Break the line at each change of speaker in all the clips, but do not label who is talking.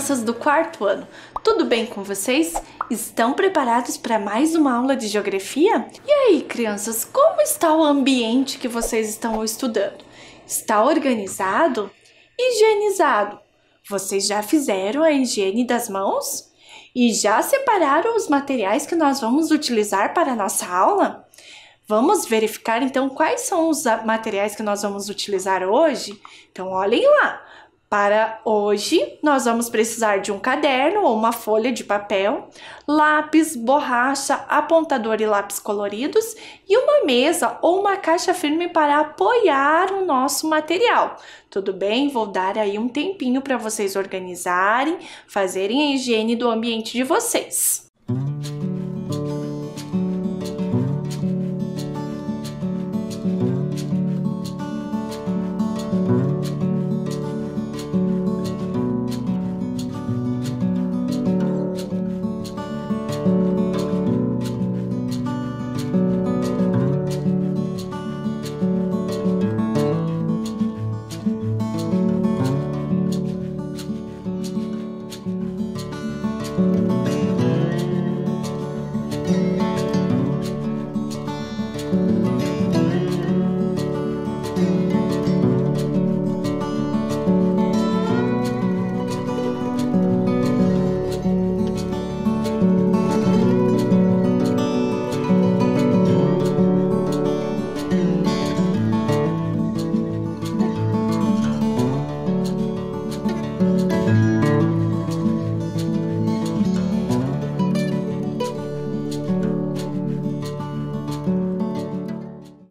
crianças do quarto ano, tudo bem com vocês? Estão preparados para mais uma aula de geografia? E aí, crianças, como está o ambiente que vocês estão estudando? Está organizado? Higienizado? Vocês já fizeram a higiene das mãos? E já separaram os materiais que nós vamos utilizar para a nossa aula? Vamos verificar então quais são os materiais que nós vamos utilizar hoje? Então olhem lá! Para hoje, nós vamos precisar de um caderno ou uma folha de papel, lápis, borracha, apontador e lápis coloridos e uma mesa ou uma caixa firme para apoiar o nosso material. Tudo bem? Vou dar aí um tempinho para vocês organizarem, fazerem a higiene do ambiente de vocês.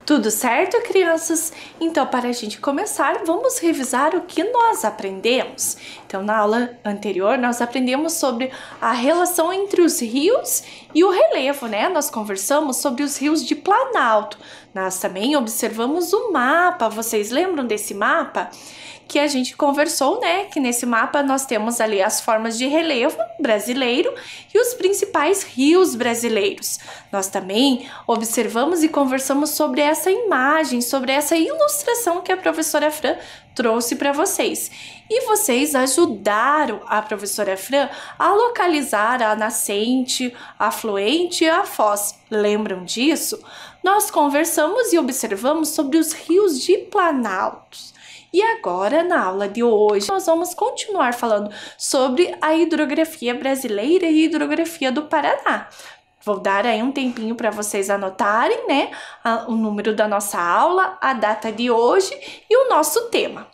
Tudo certo, crianças? Então, para a gente começar, vamos revisar o que nós aprendemos. Então, na aula anterior, nós aprendemos sobre a relação entre os rios e o relevo, né? Nós conversamos sobre os rios de Planalto. Nós também observamos o mapa. Vocês lembram desse mapa? Que a gente conversou, né? Que nesse mapa nós temos ali as formas de relevo brasileiro e os principais rios brasileiros. Nós também observamos e conversamos sobre essa imagem, sobre essa ilustração que a professora Fran trouxe para vocês. E vocês ajudaram a professora Fran a localizar a nascente, a afluente e a foz. Lembram disso? Nós conversamos e observamos sobre os rios de Planalto. E agora, na aula de hoje, nós vamos continuar falando sobre a hidrografia brasileira e a hidrografia do Paraná. Vou dar aí um tempinho para vocês anotarem, né, o número da nossa aula, a data de hoje e o nosso tema.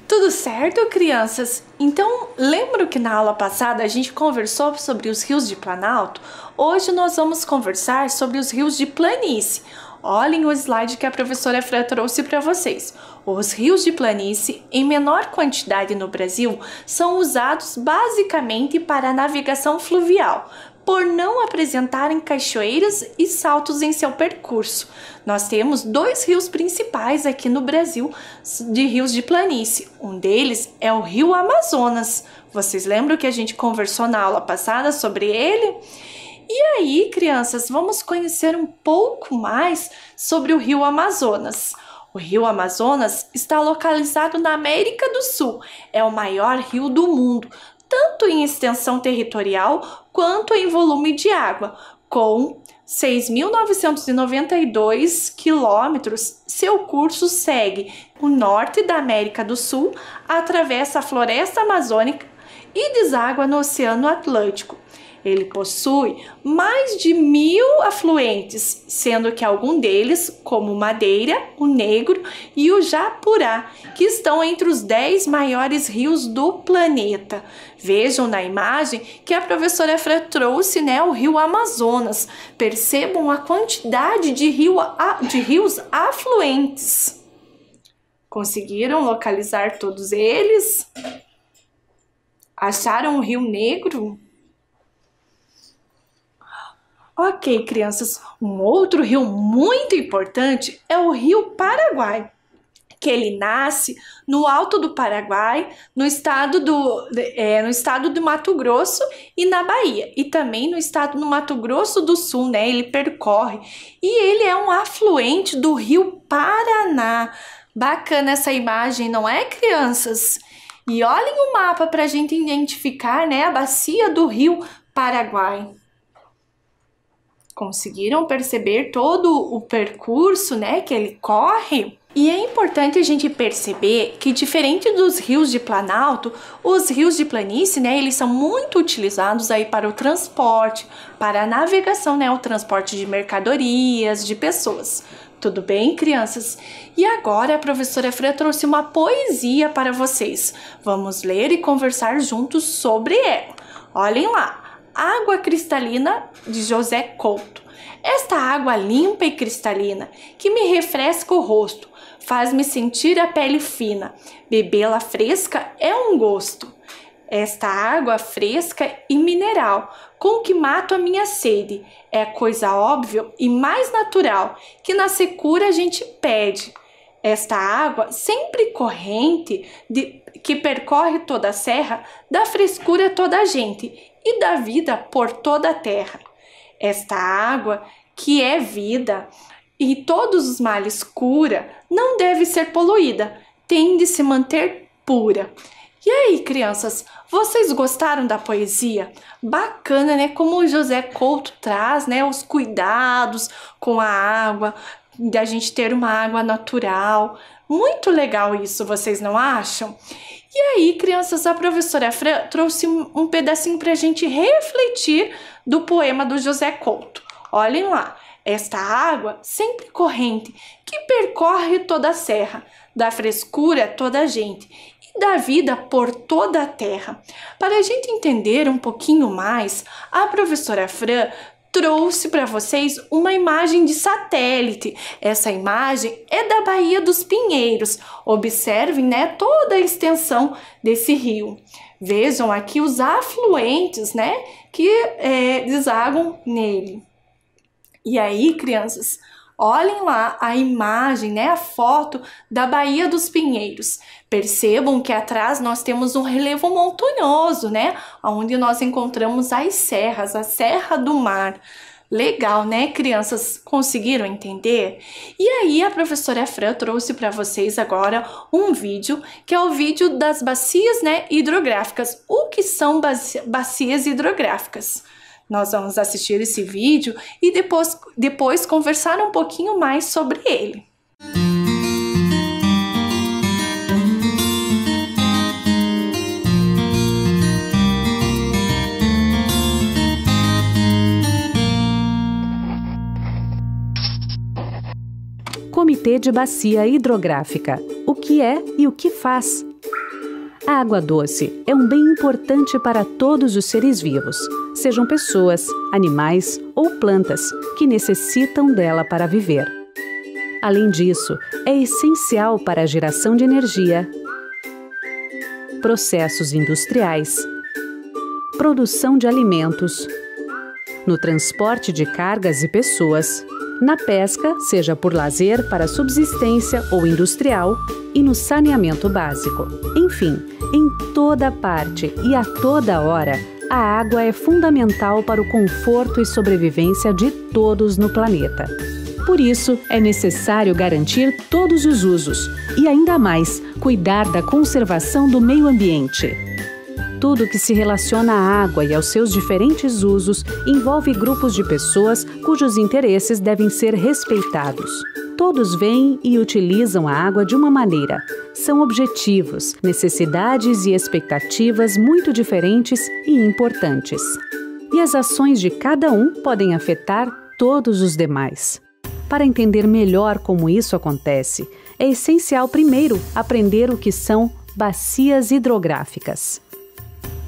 Tudo certo, crianças? Então, lembro que na aula passada a gente conversou sobre os rios de Planalto? Hoje nós vamos conversar sobre os rios de planície. Olhem o slide que a professora Fran trouxe para vocês. Os rios de planície, em menor quantidade no Brasil, são usados basicamente para a navegação fluvial, por não apresentarem cachoeiras e saltos em seu percurso. Nós temos dois rios principais aqui no Brasil de rios de planície. Um deles é o Rio Amazonas. Vocês lembram que a gente conversou na aula passada sobre ele? E aí, crianças, vamos conhecer um pouco mais sobre o Rio Amazonas. O Rio Amazonas está localizado na América do Sul. É o maior rio do mundo, tanto em extensão territorial quanto em volume de água, com 6.992 quilômetros. Seu curso segue o norte da América do Sul, atravessa a floresta amazônica e deságua no Oceano Atlântico. Ele possui mais de 1.000 afluentes, sendo que algum deles, como o Madeira, o Negro e o Japurá, que estão entre os 10 maiores rios do planeta. Vejam na imagem que a professora Fran trouxe, né, o rio Amazonas. Percebam a quantidade de rios afluentes. Conseguiram localizar todos eles? Acharam o Rio Negro? Ok, crianças, um outro rio muito importante é o Rio Paraguai, que ele nasce no Alto do Paraguai, no estado do Mato Grosso e na Bahia, e também no estado do Mato Grosso do Sul, né? Ele percorre, e ele é um afluente do Rio Paraná. Bacana essa imagem, não é, crianças? E olhem o mapa para a gente identificar, né, a bacia do Rio Paraguai. Conseguiram perceber todo o percurso, né, que ele corre? E é importante a gente perceber que, diferente dos rios de Planalto, os rios de planície, né, eles são muito utilizados aí para o transporte, para a navegação, né, o transporte de mercadorias, de pessoas. Tudo bem, crianças? E agora a professora Fran trouxe uma poesia para vocês. Vamos ler e conversar juntos sobre ela. Olhem lá. Água cristalina, de José Couto. Esta água limpa e cristalina, que me refresca o rosto, faz-me sentir a pele fina. Bebê-la fresca é um gosto. Esta água fresca e mineral, com que mato a minha sede, é coisa óbvia e mais natural, que na secura a gente pede. Esta água, sempre corrente, que percorre toda a serra, dá frescura a toda a gente e dá vida por toda a terra. Esta água, que é vida e todos os males cura, não deve ser poluída, tem de se manter pura. E aí, crianças, vocês gostaram da poesia? Bacana, né? Como o José Couto traz, né, os cuidados com a água, da gente ter uma água natural. Muito legal isso, vocês não acham? E aí, crianças, a professora Fran trouxe um pedacinho para a gente refletir do poema do José Couto. Olhem lá. Esta água, sempre corrente, que percorre toda a serra, dá frescura a toda a gente e dá vida por toda a terra. Para a gente entender um pouquinho mais, a professora Fran trouxe para vocês uma imagem de satélite. Essa imagem é da Baía dos Pinheiros. Observem, né, toda a extensão desse rio. Vejam aqui os afluentes, né, que desagam nele. E aí, crianças, olhem lá a imagem, né, a foto da Baía dos Pinheiros. Percebam que atrás nós temos um relevo montanhoso, né, onde nós encontramos as serras, a Serra do Mar. Legal, né, crianças? Conseguiram entender? E aí a professora Fran trouxe para vocês agora um vídeo, que é o vídeo das bacias, né, hidrográficas. O que são bacias hidrográficas? Nós vamos assistir esse vídeo e depois conversar um pouquinho mais sobre ele.
Comitê de Bacia Hidrográfica. O que é e o que faz? A água doce é um bem importante para todos os seres vivos, sejam pessoas, animais ou plantas, que necessitam dela para viver. Além disso, é essencial para a geração de energia, processos industriais, produção de alimentos, no transporte de cargas e pessoas, na pesca, seja por lazer, para subsistência ou industrial, e no saneamento básico. Enfim, em toda parte e a toda hora, a água é fundamental para o conforto e sobrevivência de todos no planeta. Por isso, é necessário garantir todos os usos e, ainda mais, cuidar da conservação do meio ambiente. Tudo que se relaciona à água e aos seus diferentes usos envolve grupos de pessoas cujos interesses devem ser respeitados. Todos veem e utilizam a água de uma maneira, são objetivos, necessidades e expectativas muito diferentes e importantes. E as ações de cada um podem afetar todos os demais. Para entender melhor como isso acontece, é essencial primeiro aprender o que são bacias hidrográficas.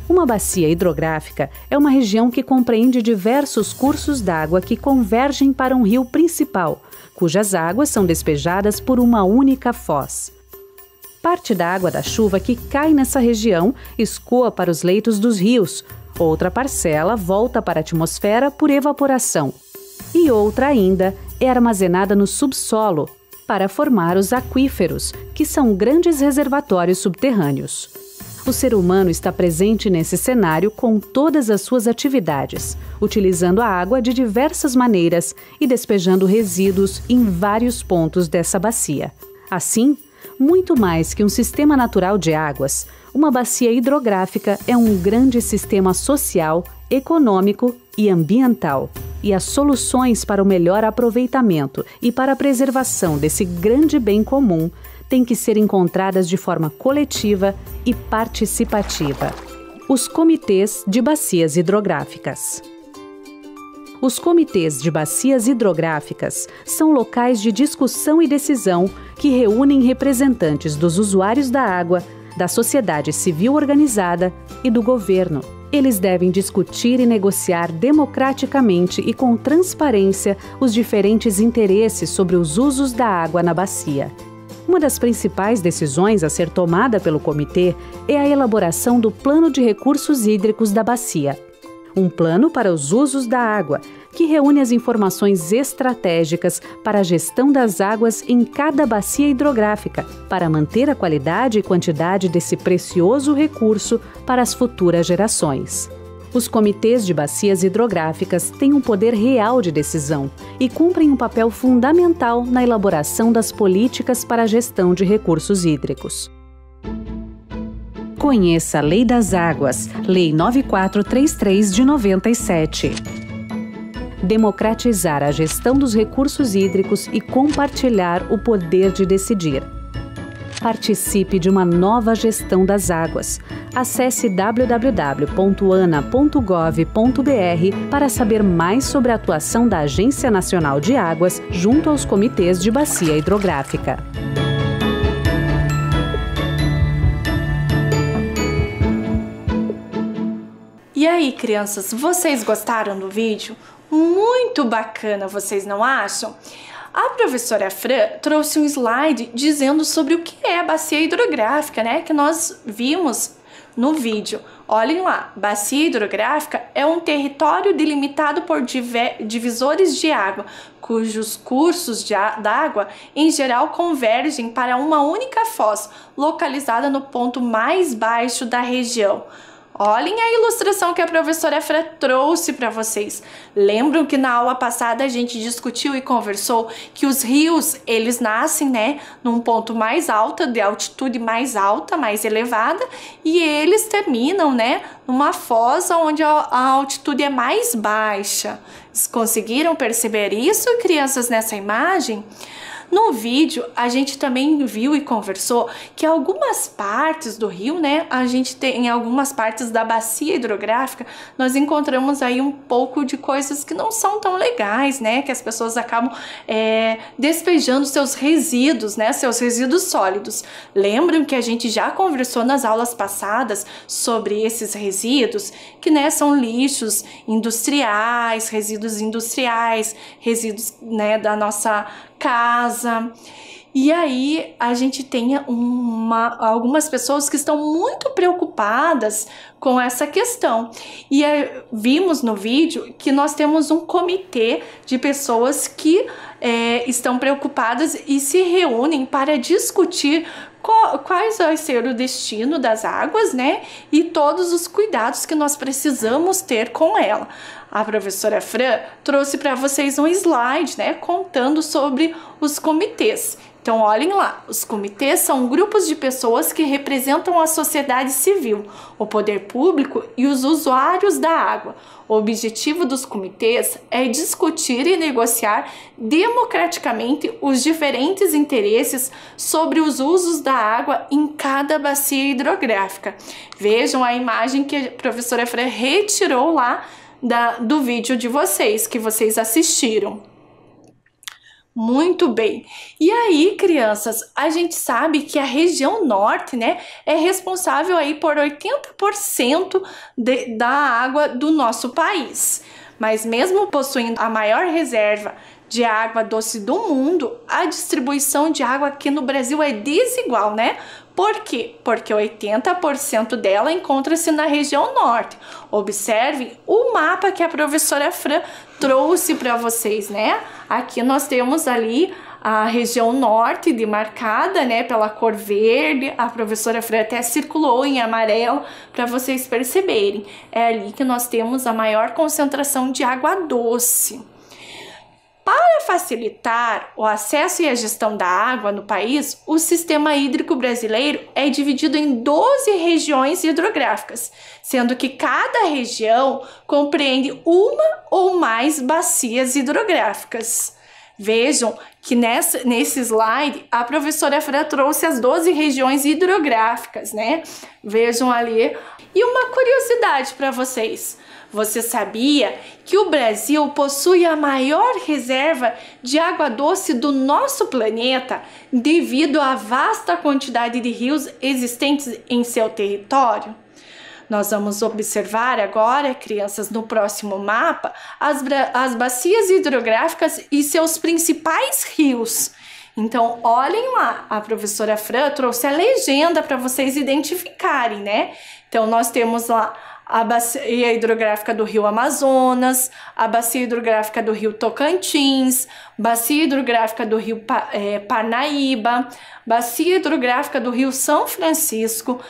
Uma bacia hidrográfica é uma região que compreende diversos cursos d'água que convergem para um rio principal, cujas águas são despejadas por uma única foz. Parte da água da chuva que cai nessa região escoa para os leitos dos rios, outra parcela volta para a atmosfera por evaporação, e outra ainda é armazenada no subsolo para formar os aquíferos, que são grandes reservatórios subterrâneos. O ser humano está presente nesse cenário com todas as suas atividades, utilizando a água de diversas maneiras e despejando resíduos em vários pontos dessa bacia. Assim, muito mais que um sistema natural de águas, uma bacia hidrográfica é um grande sistema social, econômico e ambiental. E as soluções para o melhor aproveitamento e para a preservação desse grande bem comum têm que ser encontradas de forma coletiva e participativa. Os comitês de bacias hidrográficas. Os comitês de bacias hidrográficas são locais de discussão e decisão que reúnem representantes dos usuários da água, da sociedade civil organizada e do governo. Eles devem discutir e negociar democraticamente e com transparência os diferentes interesses sobre os usos da água na bacia. Uma das principais decisões a ser tomada pelo comitê é a elaboração do Plano de Recursos Hídricos da bacia. Um plano para os usos da água, que reúne as informações estratégicas para a gestão das águas em cada bacia hidrográfica, para manter a qualidade e quantidade desse precioso recurso para as futuras gerações. Os comitês de bacias hidrográficas têm um poder real de decisão e cumprem um papel fundamental na elaboração das políticas para a gestão de recursos hídricos. Conheça a Lei das Águas, Lei 9433 de 97. Democratizar a gestão dos recursos hídricos e compartilhar o poder de decidir. Participe de uma nova gestão das águas. Acesse www.ana.gov.br para saber mais sobre a atuação da Agência Nacional de Águas junto aos comitês de bacia hidrográfica.
E aí, crianças, vocês gostaram do vídeo? Muito bacana, vocês não acham? A professora Fran trouxe um slide dizendo sobre o que é a bacia hidrográfica, né? Que nós vimos no vídeo. Olhem lá, bacia hidrográfica é um território delimitado por divisores de água, cujos cursos d'água, em geral, convergem para uma única foz, localizada no ponto mais baixo da região. Olhem a ilustração que a professora Fran trouxe para vocês. Lembram que na aula passada a gente discutiu e conversou que os rios, eles nascem, né, num ponto mais alto, de altitude mais alta, mais elevada, e eles terminam, né, numa foz onde a altitude é mais baixa. Vocês conseguiram perceber isso, crianças, nessa imagem? No vídeo, a gente também viu e conversou que algumas partes do rio, né, a gente tem em algumas partes da bacia hidrográfica, nós encontramos aí um pouco de coisas que não são tão legais, né, que as pessoas acabam despejando seus resíduos, né, seus resíduos sólidos. Lembram que a gente já conversou nas aulas passadas sobre esses resíduos, que, né, são lixos industriais, resíduos, né, da nossa casa. E aí a gente tem algumas pessoas que estão muito preocupadas com essa questão. E vimos no vídeo que nós temos um comitê de pessoas que estão preocupadas e se reúnem para discutir quais vai ser o destino das águas, né? E todos os cuidados que nós precisamos ter com ela. A professora Fran trouxe para vocês um slide, né, contando sobre os comitês. Então, olhem lá, os comitês são grupos de pessoas que representam a sociedade civil, o poder público e os usuários da água. O objetivo dos comitês é discutir e negociar democraticamente os diferentes interesses sobre os usos da água em cada bacia hidrográfica. Vejam a imagem que a professora Fran retirou lá do vídeo de vocês, que vocês assistiram. Muito bem. E aí, crianças, a gente sabe que a região norte, né, é responsável aí por 80% da água do nosso país. Mas mesmo possuindo a maior reserva de água doce do mundo, a distribuição de água aqui no Brasil é desigual, né? Por quê? Porque 80% dela encontra-se na região norte. Observem o mapa que a professora Fran trouxe para vocês, né? Aqui nós temos ali a região norte demarcada, né, pela cor verde. A professora Fran até circulou em amarelo para vocês perceberem. É ali que nós temos a maior concentração de água doce. Para facilitar o acesso e a gestão da água no país, o sistema hídrico brasileiro é dividido em 12 regiões hidrográficas, sendo que cada região compreende uma ou mais bacias hidrográficas. Vejam que nesse slide a professora Fran trouxe as 12 regiões hidrográficas, né? Vejam ali. E uma curiosidade para vocês. Você sabia que o Brasil possui a maior reserva de água doce do nosso planeta devido à vasta quantidade de rios existentes em seu território? Nós vamos observar agora, crianças, no próximo mapa, as bacias hidrográficas e seus principais rios. Então, olhem lá, a professora Fran trouxe a legenda para vocês identificarem, né? Então, nós temos lá a bacia hidrográfica do Rio Amazonas, a bacia hidrográfica do Rio Tocantins, bacia hidrográfica do Rio Parnaíba, bacia hidrográfica do Rio São Francisco,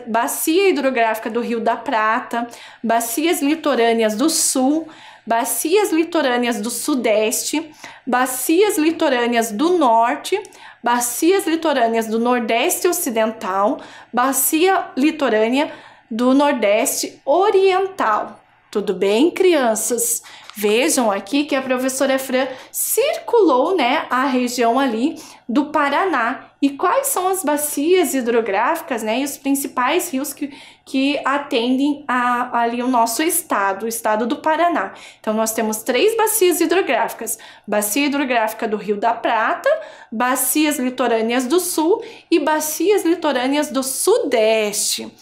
bacia hidrográfica do Rio da Prata, bacias litorâneas do Sul, bacias litorâneas do Sudeste, bacias litorâneas do Norte, bacias litorâneas do Nordeste Ocidental, bacia litorânea do Nordeste Oriental. Tudo bem, crianças? Vejam aqui que a professora Fran circulou, né, a região ali do Paraná. E quais são as bacias hidrográficas, né, e os principais rios que atendem ali o nosso estado, o estado do Paraná. Então, nós temos 3 bacias hidrográficas. Bacia hidrográfica do Rio da Prata, bacias litorâneas do Sul e bacias litorâneas do Sudeste.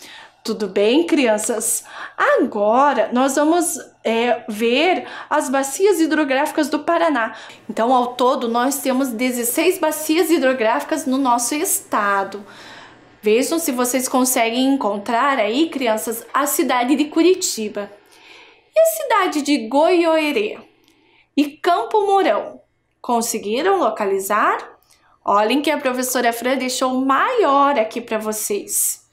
Tudo bem, crianças? Agora, nós vamos ver as bacias hidrográficas do Paraná. Então, ao todo, nós temos 16 bacias hidrográficas no nosso estado. Vejam se vocês conseguem encontrar aí, crianças, a cidade de Curitiba. E a cidade de Goiôerê e Campo Mourão? Conseguiram localizar? Olhem que a professora Fran deixou maior aqui para vocês.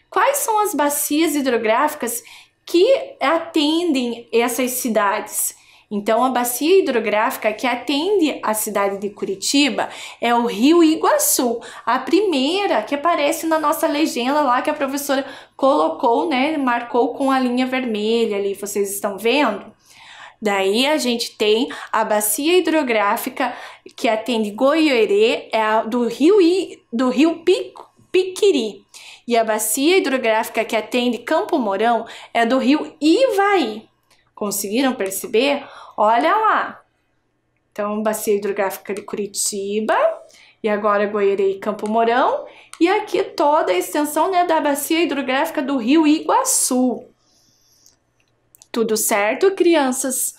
Quais são as bacias hidrográficas que atendem essas cidades? Então, a bacia hidrográfica que atende a cidade de Curitiba é o Rio Iguaçu, a primeira que aparece na nossa legenda lá que a professora colocou, né, marcou com a linha vermelha ali, vocês estão vendo? Daí a gente tem a bacia hidrográfica que atende Goiôerê, é a do Rio Piquiri. E a bacia hidrográfica que atende Campo Mourão é do Rio Ivaí. Conseguiram perceber? Olha lá. Então, bacia hidrográfica de Curitiba. E agora Goiôerê e Campo Mourão. E aqui toda a extensão, né, da bacia hidrográfica do Rio Iguaçu. Tudo certo, crianças?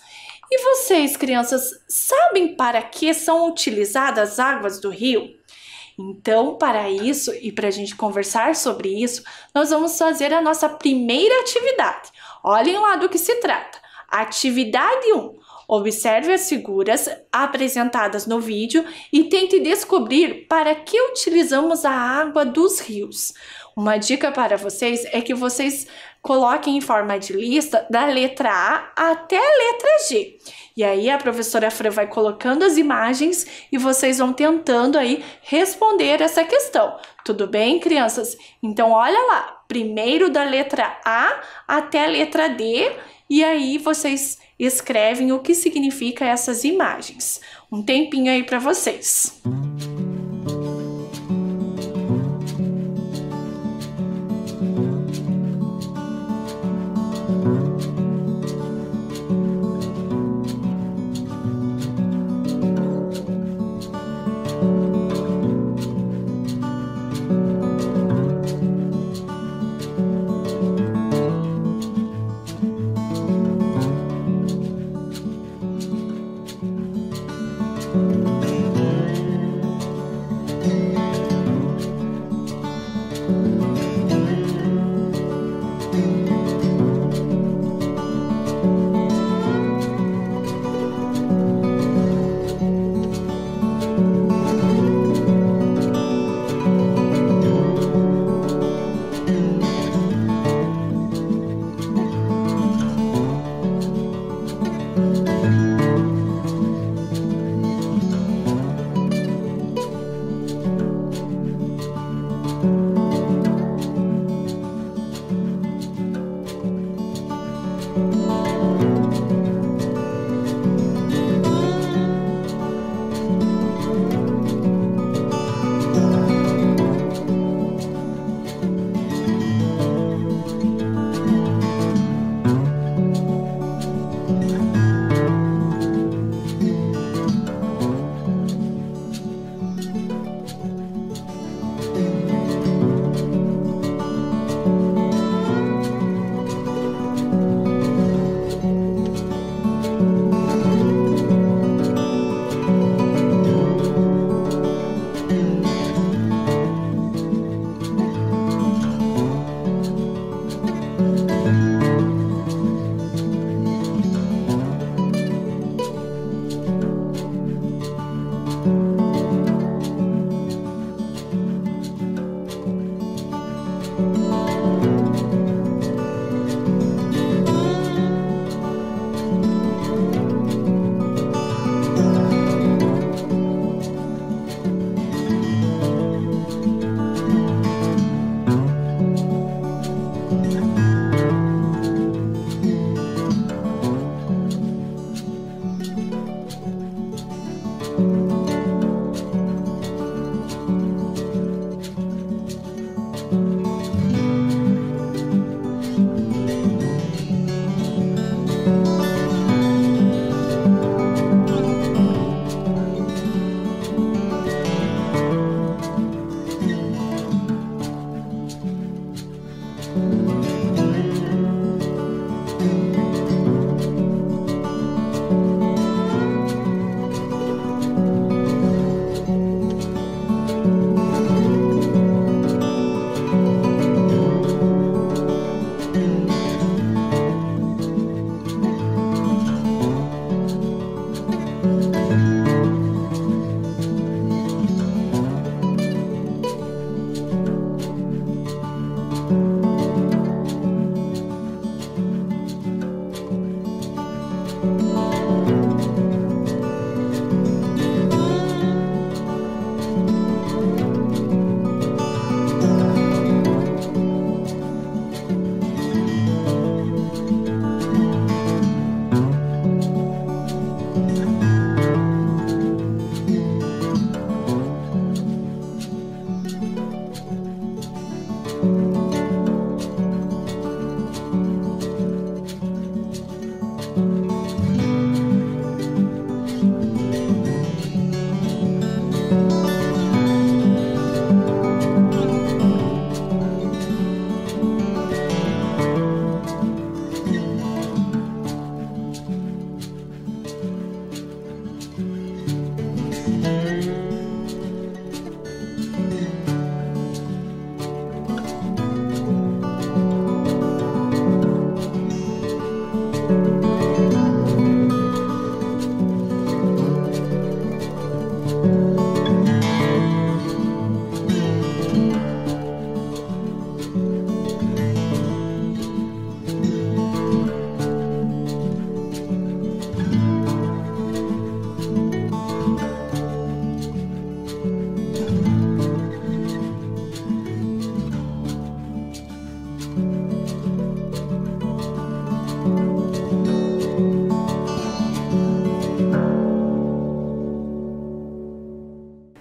E vocês, crianças, sabem para que são utilizadas as águas do rio? Então, para isso e para a gente conversar sobre isso, nós vamos fazer a nossa primeira atividade. Olhem lá do que se trata. Atividade 1. Observe as figuras apresentadas no vídeo e tente descobrir para que utilizamos a água dos rios. Uma dica para vocês é que vocês coloquem em forma de lista da letra A até a letra G. E aí a professora Fran vai colocando as imagens e vocês vão tentando aí responder essa questão. Tudo bem, crianças? Então olha lá, primeiro da letra A até a letra D, e aí vocês escrevem o que significa essas imagens. Um tempinho aí para vocês.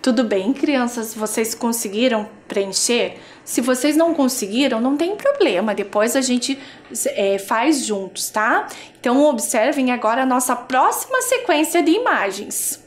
Tudo bem, crianças? Vocês conseguiram preencher? Se vocês não conseguiram, não tem problema. Depois a gente faz juntos, tá? Então, observem agora a nossa próxima sequência de imagens.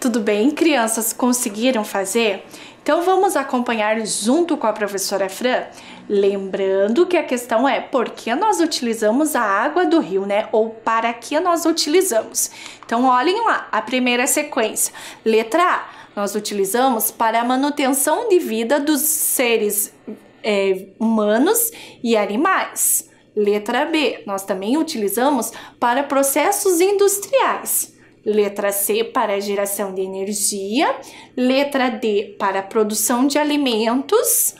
Tudo bem, crianças? Conseguiram fazer? Então vamos acompanhar junto com a professora Fran, lembrando que a questão é por que nós utilizamos a água do rio, né? Ou para que nós utilizamos. Então olhem lá, a primeira sequência. Letra A, nós utilizamos para a manutenção de vida dos seres humanos e animais. Letra B, nós também utilizamos para processos industriais. Letra C, para a geração de energia. Letra D, para a produção de alimentos.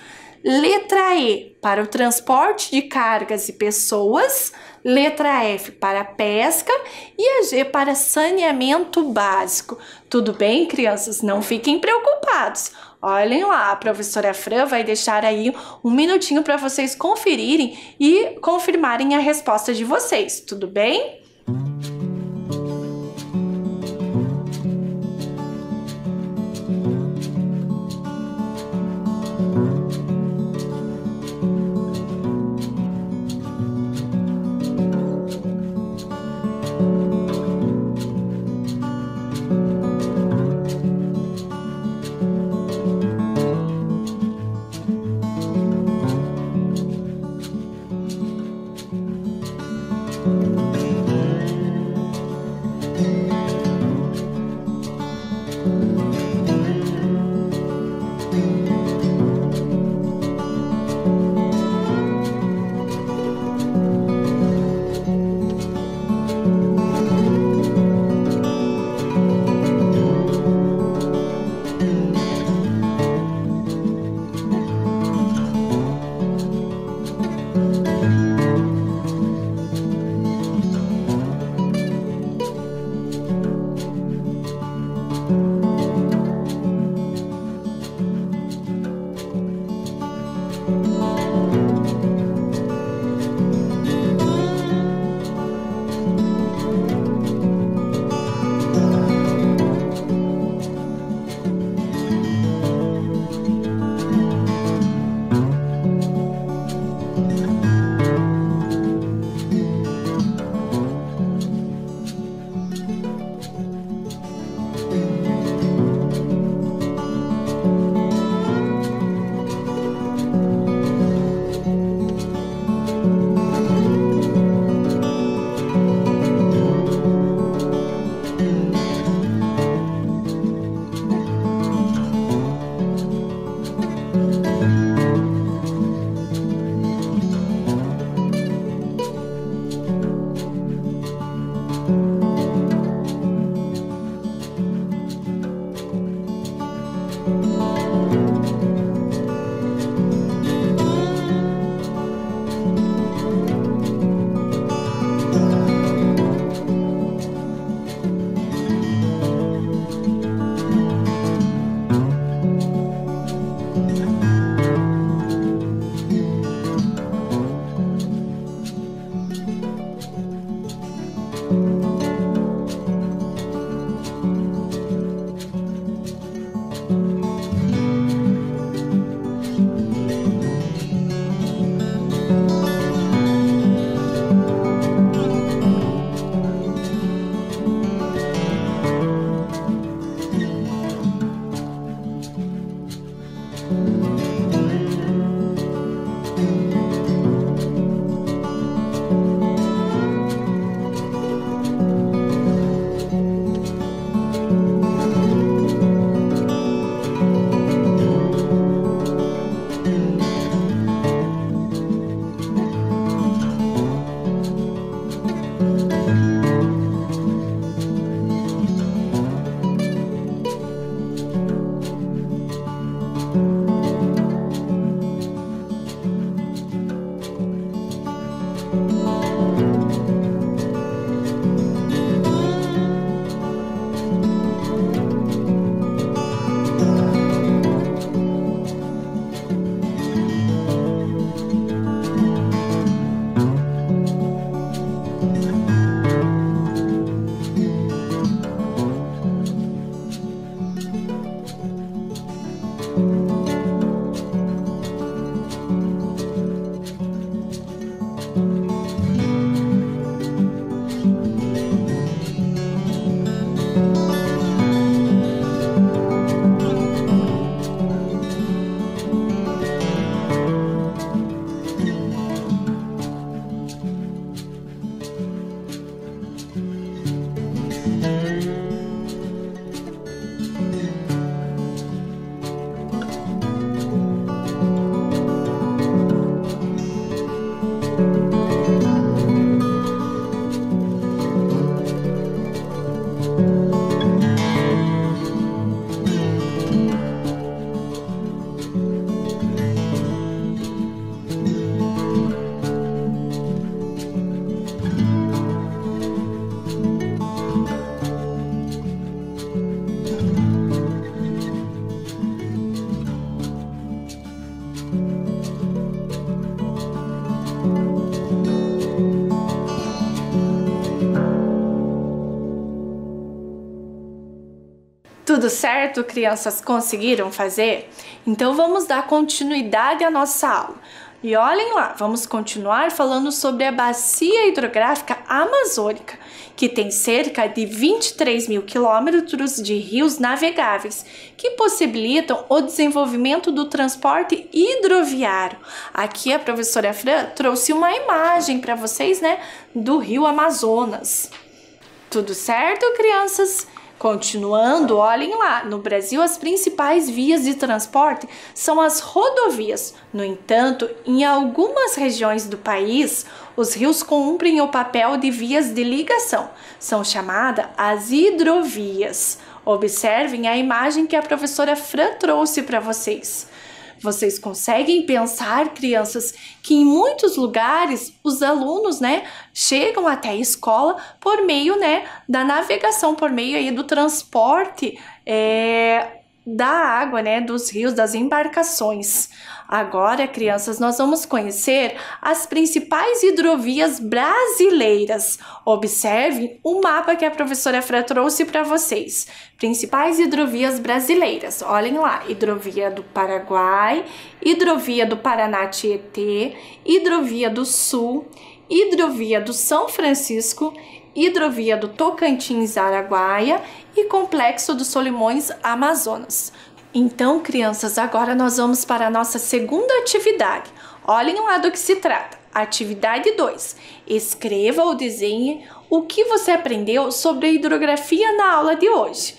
Letra E, para o transporte de cargas e pessoas. Letra F, para a pesca. E a G, para saneamento básico. Tudo bem, crianças? Não fiquem preocupados. Olhem lá, a professora Fran vai deixar aí um minutinho para vocês conferirem e confirmarem a resposta de vocês. Tudo bem? Tudo certo, crianças? Conseguiram fazer? Então vamos dar continuidade à nossa aula. E olhem lá, vamos continuar falando sobre a Bacia Hidrográfica Amazônica, que tem cerca de 23 mil quilômetros de rios navegáveis, que possibilitam o desenvolvimento do transporte hidroviário. Aqui a professora Fran trouxe uma imagem para vocês, né, do rio Amazonas. Tudo certo, crianças? Continuando, olhem lá, no Brasil as principais vias de transporte são as rodovias. No entanto, em algumas regiões do país, os rios cumprem o papel de vias de ligação. São chamadas as hidrovias. Observem a imagem que a professora Fran trouxe para vocês. Vocês conseguem pensar, crianças, que em muitos lugares os alunos, chegam até a escola por meio, da navegação, por meio aí do transporte da água, dos rios, das embarcações. Agora, crianças, nós vamos conhecer as principais hidrovias brasileiras. Observem o mapa que a professora Fran trouxe para vocês. Principais hidrovias brasileiras. Olhem lá, hidrovia do Paraguai, hidrovia do Paraná-Tietê, hidrovia do Sul, hidrovia do São Francisco, hidrovia do Tocantins-Araguaia e complexo dos Solimões-Amazonas. Então, crianças, agora nós vamos para a nossa segunda atividade. Olhem lá do que se trata. Atividade 2. Escreva ou desenhe o que você aprendeu sobre a hidrografia na aula de hoje.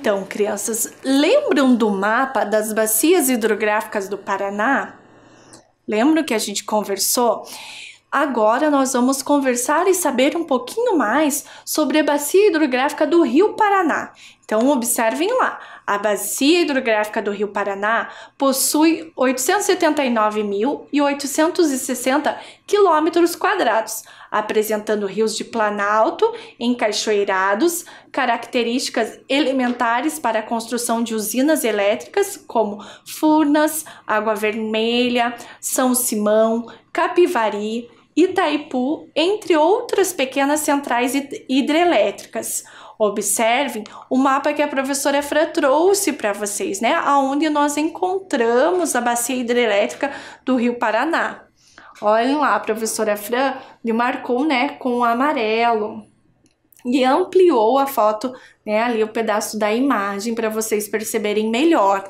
Então, crianças, lembram do mapa das bacias hidrográficas do Paraná? Lembram que a gente conversou? Agora nós vamos conversar e saber um pouquinho mais sobre a bacia hidrográfica do Rio Paraná. Então, observem lá. A bacia hidrográfica do Rio Paraná possui 879.860 quilômetros quadrados, apresentando rios de planalto, encachoeirados, características elementares para a construção de usinas elétricas como Furnas, Água Vermelha, São Simão, Capivari, Itaipu, entre outras pequenas centrais hidrelétricas. Observem o mapa que a professora Fran trouxe para vocês, né? Aonde nós encontramos a bacia hidrelétrica do Rio Paraná. Olhem lá, a professora Fran me marcou, né, com amarelo e ampliou a foto, né, ali o pedaço da imagem para vocês perceberem melhor.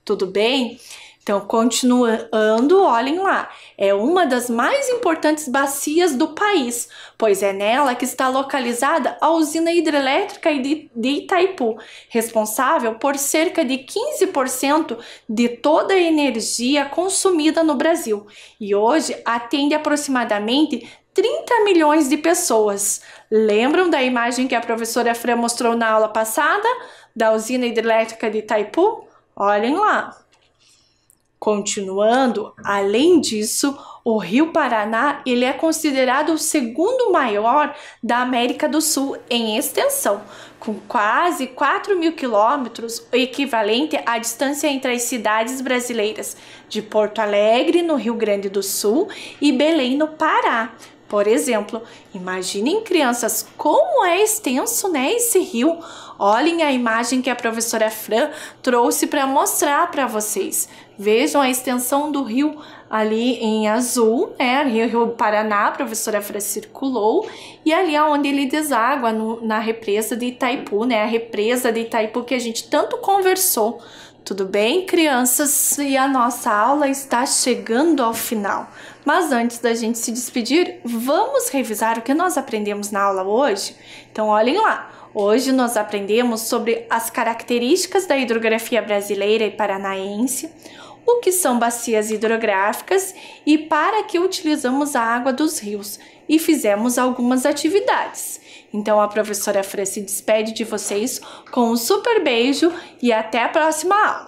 Tudo bem? Então, continuando, olhem lá, é uma das mais importantes bacias do país, pois é nela que está localizada a usina hidrelétrica de Itaipu, responsável por cerca de 15% de toda a energia consumida no Brasil, e hoje atende aproximadamente 30 milhões de pessoas. Lembram da imagem que a professora Fran mostrou na aula passada, da usina hidrelétrica de Itaipu? Olhem lá. Continuando, além disso, o Rio Paraná ele é considerado o segundo maior da América do Sul em extensão, com quase 4.000 quilômetros, o equivalente à distância entre as cidades brasileiras de Porto Alegre, no Rio Grande do Sul, e Belém, no Pará. Por exemplo, imaginem, crianças, como é extenso, né, esse rio. Olhem a imagem que a professora Fran trouxe para mostrar para vocês. Vejam a extensão do rio ali em azul, né, Rio Paraná, a professora Fran circulou, e ali onde ele deságua na represa de Itaipu, né, a represa de Itaipu que a gente tanto conversou. Tudo bem, crianças? E a nossa aula está chegando ao final. Mas antes da gente se despedir, vamos revisar o que nós aprendemos na aula hoje? Então, olhem lá. Hoje nós aprendemos sobre as características da hidrografia brasileira e paranaense, o que são bacias hidrográficas e para que utilizamos a água dos rios, e fizemos algumas atividades. Então a professora Fran se despede de vocês com um super beijo e até a próxima aula!